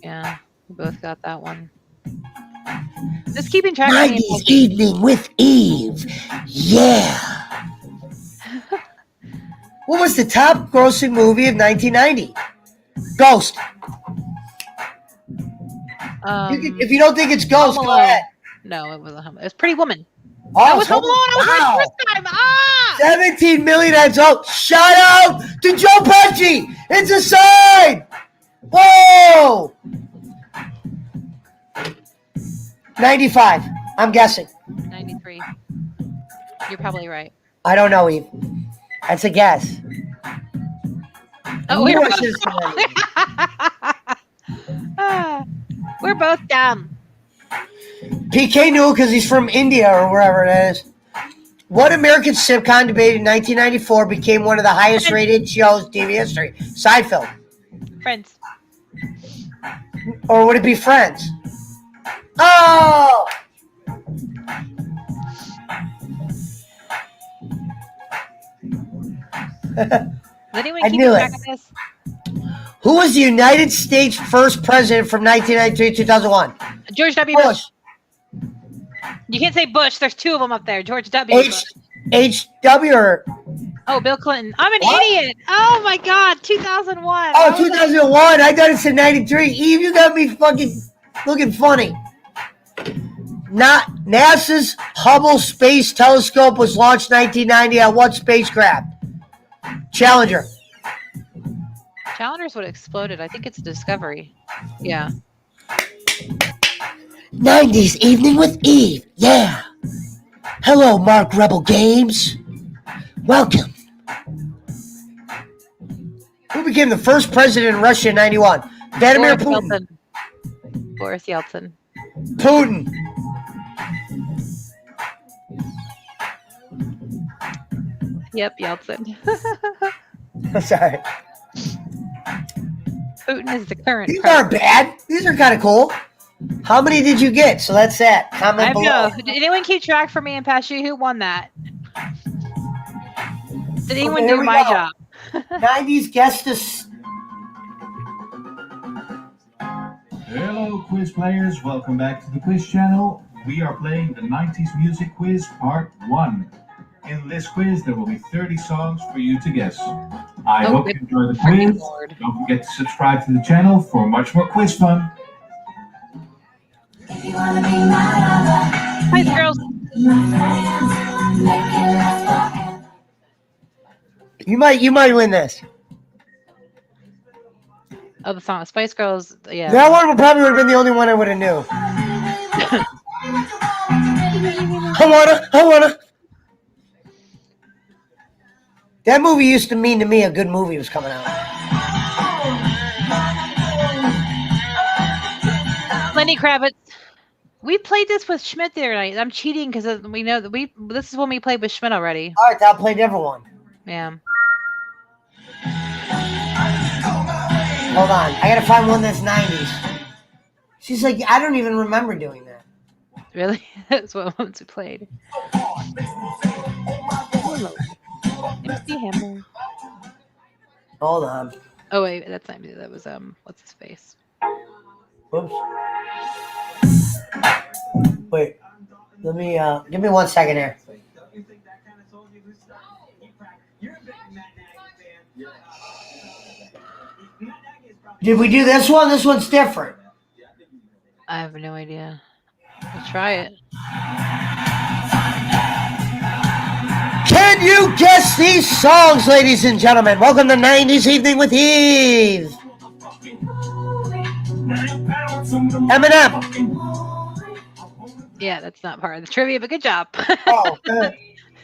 Yeah, we both got that one. Just keeping track. 90s Evening with Eve. Yeah. What was the top grossing movie of 1990? Ghost. If you don't think it's Ghost, go ahead. No, it wasn't Home Alone. It was Pretty Woman. Oh, that was Home Alone. I was right the first time. Ah! 17 million heads up. Shout out to Joe Pesci. It's a sign. Whoa. 95. I'm guessing. 93. You're probably right. I don't know, Eve. That's a guess. Oh, we're both dumb. PK knew because he's from India or wherever it is. What American sitcom debuted in 1994 became one of the highest rated shows in TV history? Seinfeld. Friends. Or would it be Friends? Oh! Is anyone keeping track of this? Who was the United States first president from 1993 to 2001? George W. Bush. You can't say Bush. There's 2 of them up there. George W. H.W. or... Oh, Bill Clinton. I'm an idiot. Oh, my God. 2001. Oh, 2001. I thought it said 93. Eve, you got me fucking looking funny. Not NASA's Hubble Space Telescope was launched 1990 on what spacecraft? Challenger. Challenger's what exploded. I think it's Discovery. Yeah. 90s Evening with Eve. Yeah. Hello, Mark Rebel Games. Welcome. Who became the first president in Russia in 91? Vladimir Putin. Boris Yeltsin. Putin. Yep, Yeltsin. Sorry. Putin is the current These president. aren't bad. These are kind of cool. How many did you get? So that's that. Comment I below. know. Did anyone keep track for me and Pashy? Who won that? Did anyone Here do we my go. job? 90s guest us. Hello, quiz players. Welcome back to the quiz channel. We are playing the 90s music quiz part 1. In this quiz, there will be 30 songs for you to guess. I hope you enjoy the quiz. Lord. Don't forget to subscribe to the channel for much more quiz fun. Spice Girls. You might win this. Oh, the song Spice Girls. Yeah. That one probably would have been the only one I would have knew. I wanna. That movie used to mean to me a good movie was coming out. Lenny Kravitz. We played this with Schmidt the other night. I'm cheating because we know that this is when we played with Schmidt already. All right, I'll play different one. Yeah. Hold on, I gotta find one that's 90s. She's like, I don't even remember doing that. Really? That's what once we played. MC Hammer. Hold on. Oh wait, that's not me. That was what's his face? Whoops. Wait. Let me give me 1 second here. Did we do this one? This one's different. I have no idea. We'll try it. Can you guess these songs, ladies and gentlemen? Welcome to 90s Evening with Eve. Eminem. Yeah, that's not part of the trivia, but good job. Oh,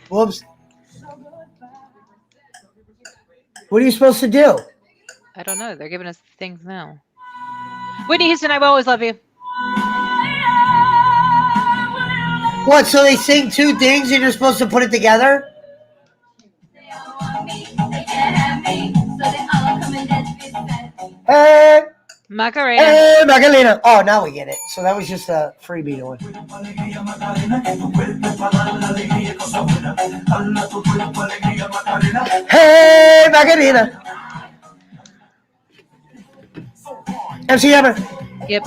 whoops. What are you supposed to do? I don't know. They're giving us things now. Whitney Houston, I will always love you. What, so they sing two things and you're supposed to put it together? Hey, Macarena. hey, Magdalena. Oh, now we get it. So that was just a freebie one. Hey, Magdalena. MC Hammer. Yep.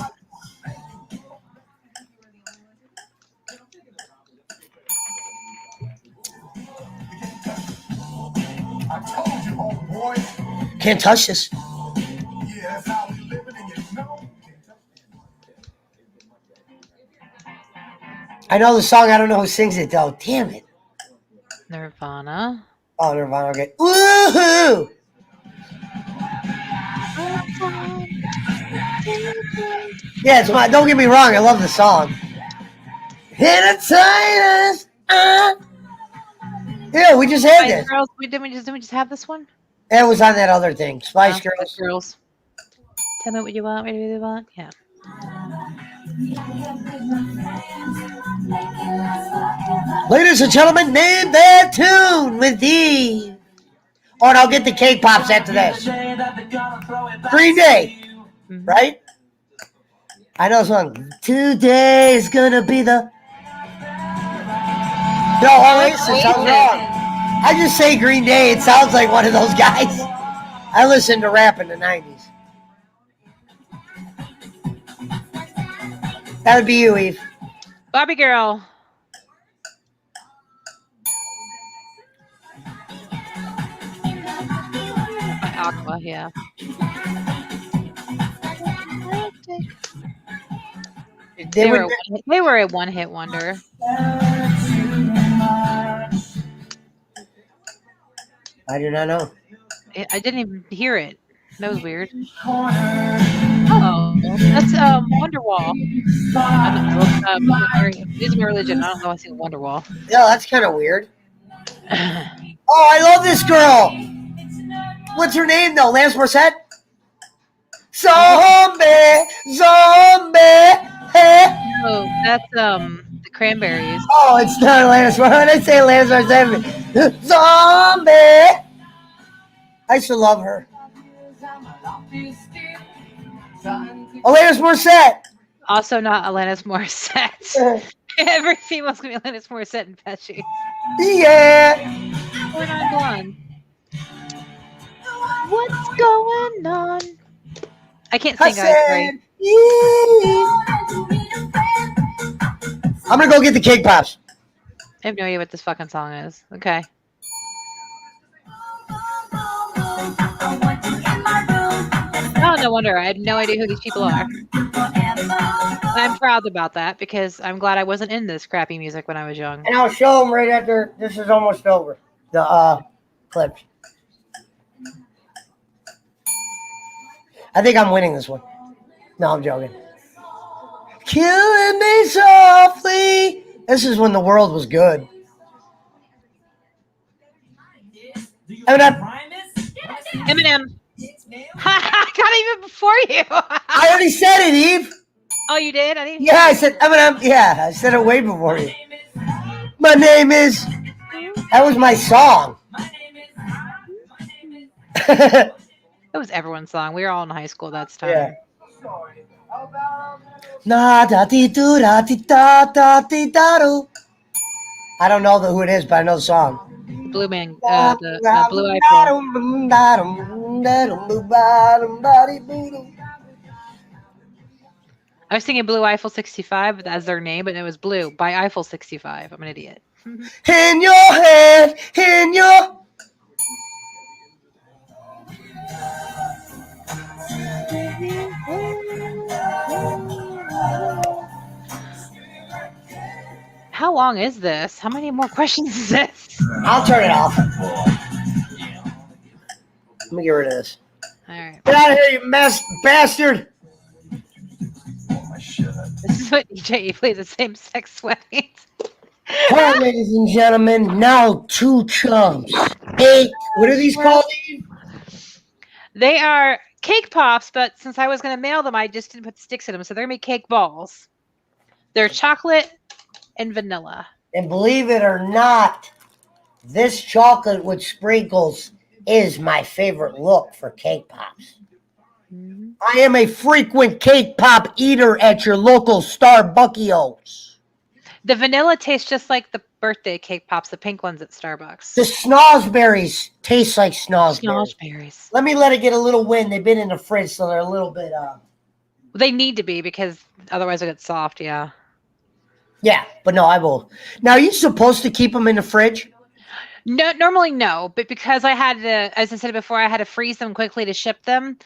Can't touch this. I know the song. I don't know who sings it though. Damn it. Nirvana. Oh, Nirvana. Okay. Woohoo! Yeah, it's my. Don't get me wrong. I love the song. Hit a tightest. Yeah, we just had this. Girls. Didn't we just have this one? It was on that other thing. Spice Girls. Girls. Tell me what you want. What do you want? Yeah. Ladies and gentlemen, name that tune with Eve. Oh, and I'll get the cake pops after this. Green Day, right? I know this one. Today is gonna be the. No, Oasis. I was wrong. I just say Green Day. It sounds like one of those guys. I listened to rap in the 90s. That would be you, Eve. Barbie Girl. Aqua, yeah. They were a one-hit wonder. I do not know. I didn't even hear it. That was weird. Oh, that's Wonderwall. It's my religion. I don't know. I sing Wonderwall. Yeah, that's kind of weird. Oh, I love this girl. What's her name though? Lance Morissette? Zombie, zombie. Hey. Oh, that's the the Cranberries. Oh, it's not Alanis Morissette. When I say Alanis Morissette, Zombie. I used to love her. Alanis Morissette. Also not Alanis Morissette. Every female's gonna be Alanis Morissette and Pesci. Yeah. Going on blonde. What's going on? I can't sing, guys. Sorry. I'm gonna go get the cake pops. I have no idea what this fucking song is. Okay. Oh, no wonder. I had no idea who these people are. I'm proud about that because I'm glad I wasn't in this crappy music when I was young. And I'll show them right after this is almost over. The clips. I think I'm winning this one. No, I'm joking. Killing me softly. This is when the world was good. Eminem. I got even before you. I already said it, Eve. Oh, you did? I didn't. Yeah, I said Eminem. Yeah, I said it way before you. My name is. That was my song. That was everyone's song. We were all in high school that time. Yeah. Na da di do da di da da di da do. I don't know who it is, but I know the song. Blue Man, the Blue Eyeful. I was thinking Blue Eiffel 65 as their name, but it was Blue by Eiffel 65. I'm an idiot. In your head, in your. How long is this? How many more questions is this? I'll turn it off. Let me get rid of this. All right. Get out of here, you bastard! This is what DJ plays the same sex weddings. All right, ladies and gentlemen, now 2 chums. 8. What are these called? They are cake pops, but since I was going to mail them, I just didn't put sticks in them. So they're going to be cake balls. They're chocolate and vanilla. And believe it or not, this chocolate with sprinkles is my favorite look for cake pops. Mm-hmm. I am a frequent cake pop eater at your local Starbuckios. The vanilla tastes just like the birthday cake pops, the pink ones at Starbucks. The snozberries taste like snozberries. Snozberries. Let me let it get a little wind. They've been in the fridge, so they're a little bit... They need to be because otherwise they'll get soft, yeah. Yeah, but no, I will. Now, are you supposed to keep them in the fridge? No, normally no, but because I had to, as I said before, I had to freeze them quickly to ship them.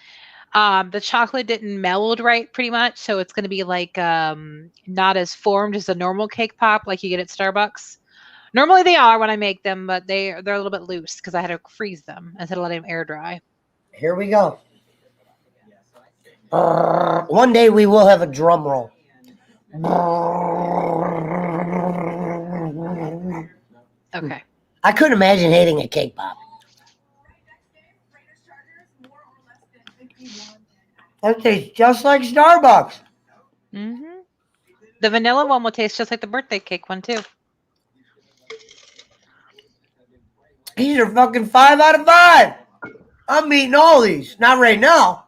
The chocolate didn't meld right pretty much, so it's going to be like not as formed as a normal cake pop like you get at Starbucks. Normally they are when I make them, but they're a little bit loose because I had to freeze them instead of letting them air dry. Here we go. One day we will have a drum roll. Okay. I couldn't imagine hating a cake pop. That tastes just like Starbucks. Mm-hmm. The vanilla one will taste just like the birthday cake one too. These are fucking 5 out of 5. I'm eating all these. Not right now,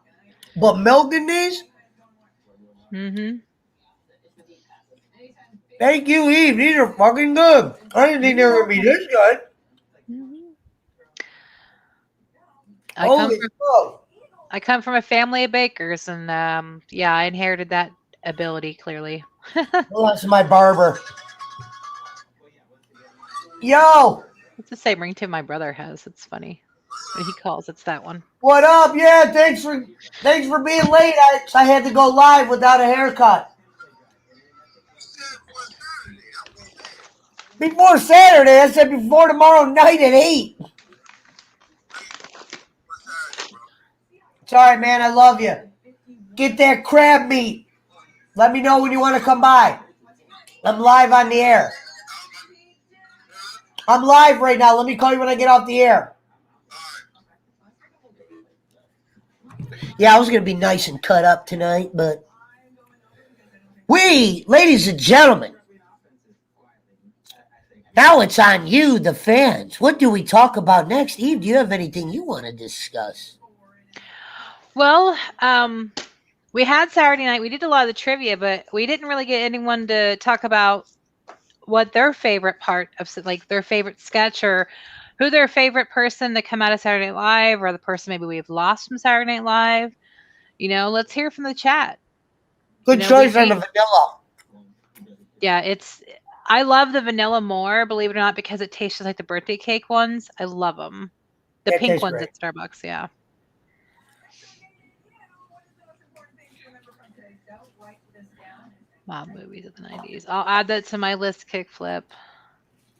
but milking these. Mm-hmm. Thank you, Eve. These are fucking good. I didn't think they were going to be this good. Mm-hmm. I come from a family of bakers, and yeah, I inherited that ability clearly. Well, that's my barber. Yo, It's the same ringtone my brother has. It's funny when he calls. It's that one. what up? Yeah, thanks for being late. I had to go live without a haircut. Before Saturday, I said before tomorrow night at 8. It's all right, man. I love you. Get that crab meat. Let me know when you want to come by. I'm live on the air. I'm live right now. Let me call you when I get off the air. Yeah, I was going to be nice and cut up tonight, but we, ladies and gentlemen, Now it's on you, the fans. What do we talk about next? Eve, do you have anything you want to discuss? Well, we had Saturday night. We did a lot of the trivia, but we didn't really get anyone to talk about what their favorite part of, like, their favorite sketch, or who their favorite person to come out of Saturday Night Live, or the person maybe we've lost from Saturday Night Live. Let's hear from the chat. Good choice on the vanilla. Yeah, I love the vanilla more, believe it or not, because it tastes just like the birthday cake ones. I love them. The That pink tastes ones great. at Starbucks, yeah. Mob movies of the 90s. I'll add that to my list, kickflip.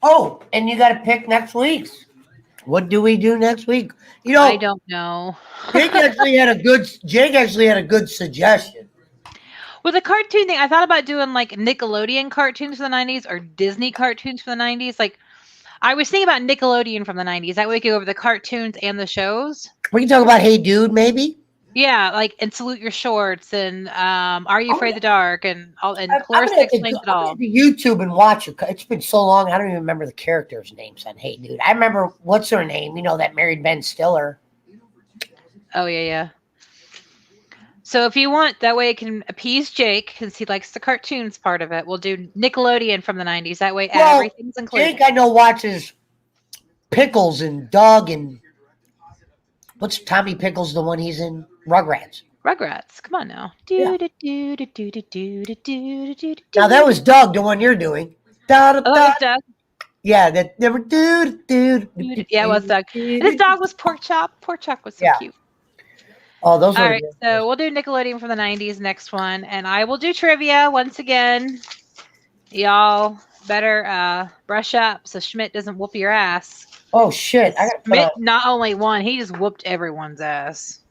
Oh, and you got to pick next week's. What do we do next week? I don't know. Jake actually had a good suggestion. With the cartoon thing, I thought about doing like Nickelodeon cartoons from the 90s or Disney cartoons from the 90s. Like, I was thinking about Nickelodeon from the 90s. That way we could go over the cartoons and the shows. We can talk about Hey Dude, maybe? Yeah, like, and Salute Your Shorts, and Are You Afraid of the Dark, and Clarissa Explains It All. I'm gonna YouTube and watch it. It's been so long, I don't even remember the characters' names on Hey Dude. I remember, what's her name? That married Ben Stiller. Oh, yeah. So if you want, that way it can appease Jake, because he likes the cartoons part of it. We'll do Nickelodeon from the 90s. That way everything's included. Jake, I know, watches Pickles and Doug and... What's Tommy Pickles, the one he's in? Rugrats. Come on now. Yeah. Now that was Doug, the one you're doing. It's Doug. Yeah, that never dude. Yeah, it was Doug. And his dog was Pork Chop. Pork Chop was so cute. Oh, those. All right, so we'll do Nickelodeon from the 90s next one, and I will do trivia once again. Y'all better brush up so Schmidt doesn't whoop your ass. Oh shit! Schmidt not only won, he just whooped everyone's ass.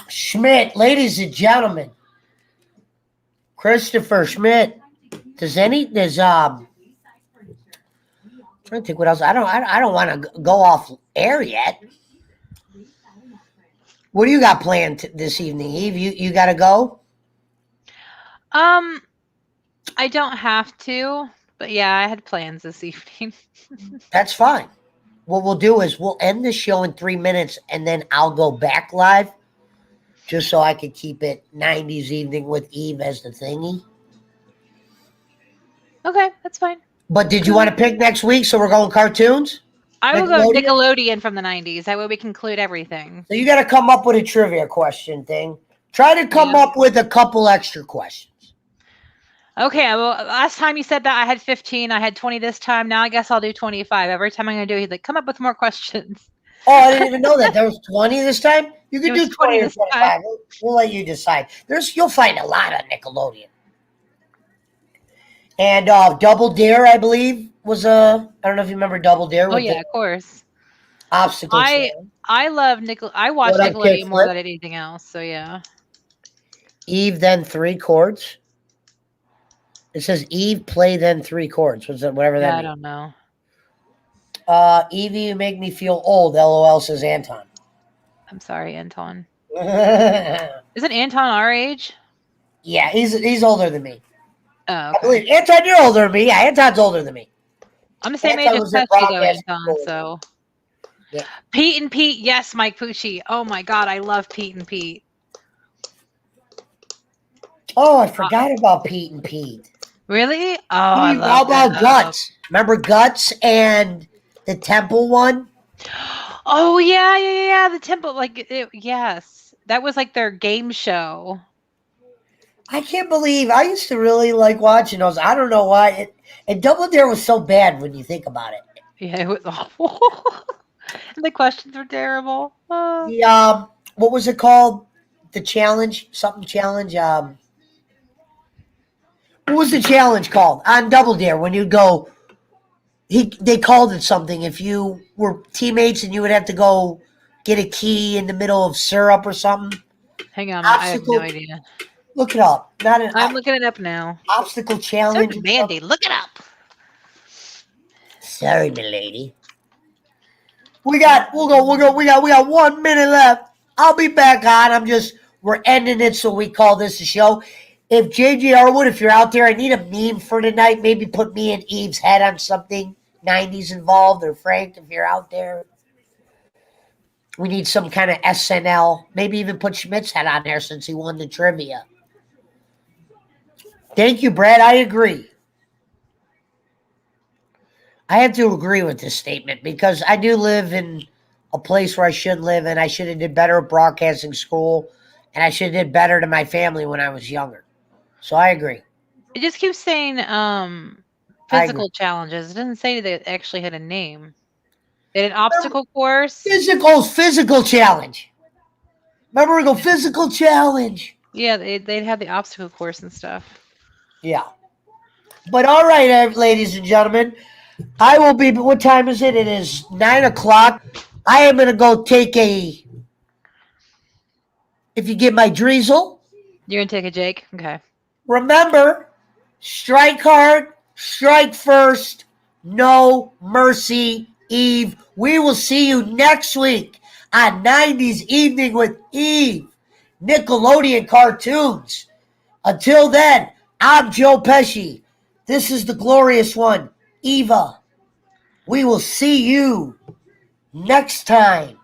Schmidt, ladies and gentlemen, Christopher Schmidt. I'm trying to think what else. I don't want to go off air yet. What do you got planned this evening, Eve? You got to go? I don't have to, but yeah, I had plans this evening. That's fine. What we'll do is we'll end the show in 3 minutes, and then I'll go back live, just so I can keep it 90s Evening with Eve as the thingy. Okay, that's fine. But did you want to pick next week? So we're going cartoons? I will go Nickelodeon from the 90s. That way we can include everything. So you got to come up with a trivia question thing. Try to come up with a couple extra questions. Okay, well, last time you said that I had 15. I had 20 this time. Now I guess I'll do 25. Every time I'm going to do it, he's like, come up with more questions. Oh, I didn't even know that. There was 20 this time? You can do 20 or 25. We'll let you decide. You'll find a lot on Nickelodeon. And Double Dare, I believe, was I don't know if you remember Double Dare. Oh, yeah, of course. Obstacle. I love I watch Nickelodeon more than anything else, so yeah. Eve, then 3 chords. It says Eve, play, then 3 chords. What's that? Whatever that means. I don't know. Evie, you make me feel old. LOL, says Anton. I'm sorry, Anton. Isn't Anton our age? Yeah, he's older than me. Oh, okay. I believe Anton, you're older than me. Yeah, Anton's older than me. I'm the same age as Pepsi, though, Anton. So, yeah. Pete and Pete, yes, Mike Pucci. Oh my God, I love Pete and Pete. Oh, I forgot about Pete and Pete. Really? Oh, I love How about Guts? Remember Guts and the Temple one? Oh yeah. The Temple, yes, that was like their game show. I can't believe I used to really like watching those. I don't know why. And Double Dare was so bad when you think about it. Yeah, it was awful. And the questions were terrible. The what was it called? The challenge, something challenge. What was the challenge called on Double Dare when you'd go? They called it something. If you were teammates and you would have to go get a key in the middle of syrup or something. Hang on, I have no idea. Look it up. I'm looking it up now. Obstacle challenge. So Mandy, look it up. Sorry, milady. We got 1 minute left. I'll be back on. We're ending it, so we call this a show. If JJ Arwood, if you're out there, I need a meme for tonight. Maybe put me and Eve's head on something. '90s involved, or Frank, if you're out there. We need some kind of SNL. Maybe even put Schmidt's head on there since he won the trivia. Thank you, Brad. I agree. I have to agree with this statement because I do live in a place where I shouldn't live, and I should have did better at broadcasting school, and I should have did better to my family when I was younger. So I agree. It just keeps saying physical challenges. It doesn't say that it actually had a name. They had an obstacle course. Physical challenge. Remember, we go physical challenge. Yeah, they'd have the obstacle course and stuff. Yeah. But all right, ladies and gentlemen, I will be. What time is it? It is 9:00. I am going to go take a. If you get my drizzle. You're going to take a Jake? Okay. Remember, strike hard, strike first, no mercy, Eve. We will see you next week on 90s Evening with Eve, Nickelodeon cartoons. Until then, I'm Joe Pesci. This is the glorious one, Eva. We will see you next time.